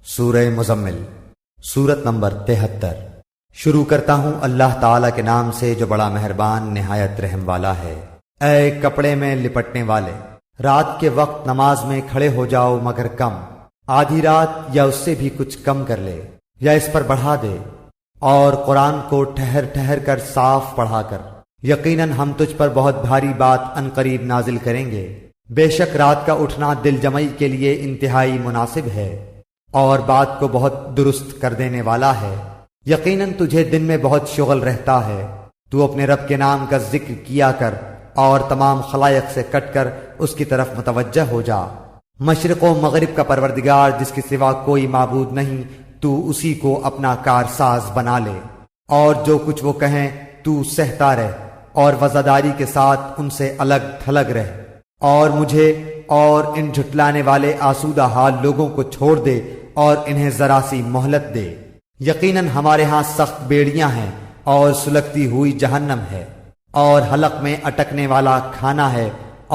سورہ مزمل، سورت نمبر 73۔ شروع کرتا ہوں اللہ تعالیٰ کے نام سے جو بڑا مہربان نہایت رحم والا ہے۔ اے کپڑے میں لپٹنے والے، رات کے وقت نماز میں کھڑے ہو جاؤ مگر کم، آدھی رات یا اس سے بھی کچھ کم کر لے یا اس پر بڑھا دے، اور قرآن کو ٹھہر ٹھہر کر صاف پڑھا کر، یقیناً ہم تجھ پر بہت بھاری بات عنقریب نازل کریں گے۔ بے شک رات کا اٹھنا دل جمعی کے لیے انتہائی مناسب ہے اور بات کو بہت درست کر دینے والا ہے۔ یقیناً تجھے دن میں بہت شغل رہتا ہے، تو اپنے رب کے نام کا ذکر کیا کر اور تمام خلائق سے کٹ کر اس کی طرف متوجہ ہو جا۔ مشرق و مغرب کا پروردگار جس کے سوا کوئی معبود نہیں، تو اسی کو اپنا کارساز بنا لے، اور جو کچھ وہ کہیں تو سہتا رہ اور وزاداری کے ساتھ ان سے الگ تھلگ رہ، اور مجھے اور ان جھٹلانے والے آسودہ حال لوگوں کو چھوڑ دے اور انہیں ذرا سی مہلت دے۔ یقیناً ہمارے ہاں سخت بیڑیاں ہیں اور سلگتی ہوئی جہنم ہے، اور حلق میں اٹکنے والا کھانا ہے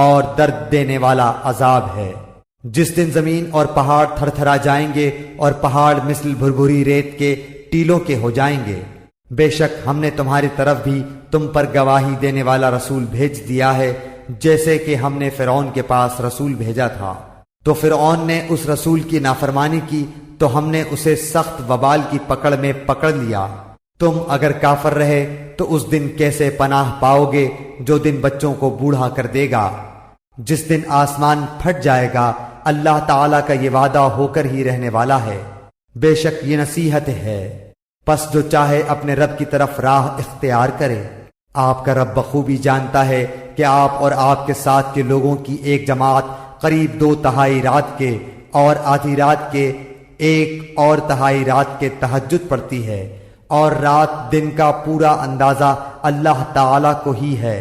اور درد دینے والا عذاب ہے۔ جس دن زمین اور پہاڑ تھر تھرا جائیں گے اور پہاڑ مثل بھربھری ریت کے ٹیلوں کے ہو جائیں گے۔ بے شک ہم نے تمہاری طرف بھی تم پر گواہی دینے والا رسول بھیج دیا ہے، جیسے کہ ہم نے فرعون کے پاس رسول بھیجا تھا، تو فرعون نے اس رسول کی نافرمانی کی تو ہم نے اسے سخت وبال کی پکڑ میں پکڑ لیا۔ تم اگر کافر رہے تو اس دن کیسے پناہ پاؤ گے جو دن بچوں کو بوڑھا کر دے گا، جس دن آسمان پھٹ جائے گا۔ اللہ تعالیٰ کا یہ وعدہ ہو کر ہی رہنے والا ہے، بے شک یہ نصیحت ہے، پس جو چاہے اپنے رب کی طرف راہ اختیار کرے۔ آپ کا رب بخوبی جانتا ہے کہ آپ اور آپ کے ساتھ کے لوگوں کی ایک جماعت قریب 2/3 رات کے اور آدھی رات کے 1/4 رات کے تہجد پڑتی ہے، اور رات دن کا پورا اندازہ اللہ تعالیٰ کو ہی ہے۔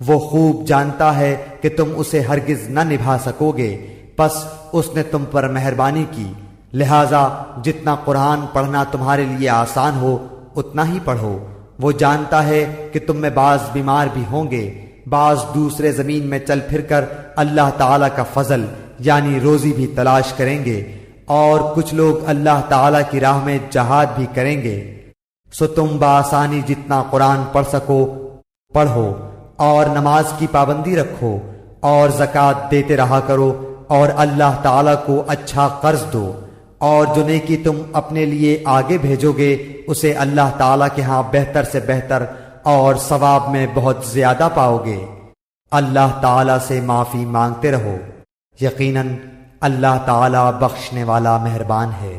وہ خوب جانتا ہے کہ تم اسے ہرگز نہ نبھا سکو گے، پس اس نے تم پر مہربانی کی، لہذا جتنا قرآن پڑھنا تمہارے لیے آسان ہو اتنا ہی پڑھو۔ وہ جانتا ہے کہ تم میں بعض بیمار بھی ہوں گے، بعض دوسرے زمین میں چل پھر کر اللہ تعالیٰ کا فضل یعنی روزی بھی تلاش کریں گے، اور کچھ لوگ اللہ تعالیٰ کی راہ میں جہاد بھی کریں گے۔ سو تم بآسانی جتنا قرآن پڑھ سکو پڑھو، اور نماز کی پابندی رکھو، اور زکوٰۃ دیتے رہا کرو، اور اللہ تعالیٰ کو اچھا قرض دو، اور جو نیکی تم اپنے لیے آگے بھیجو گے اسے اللہ تعالیٰ کے ہاں بہتر سے بہتر اور ثواب میں بہت زیادہ پاؤ گے۔ اللہ تعالیٰ سے معافی مانگتے رہو، یقیناً اللہ تعالیٰ بخشنے والا مہربان ہے۔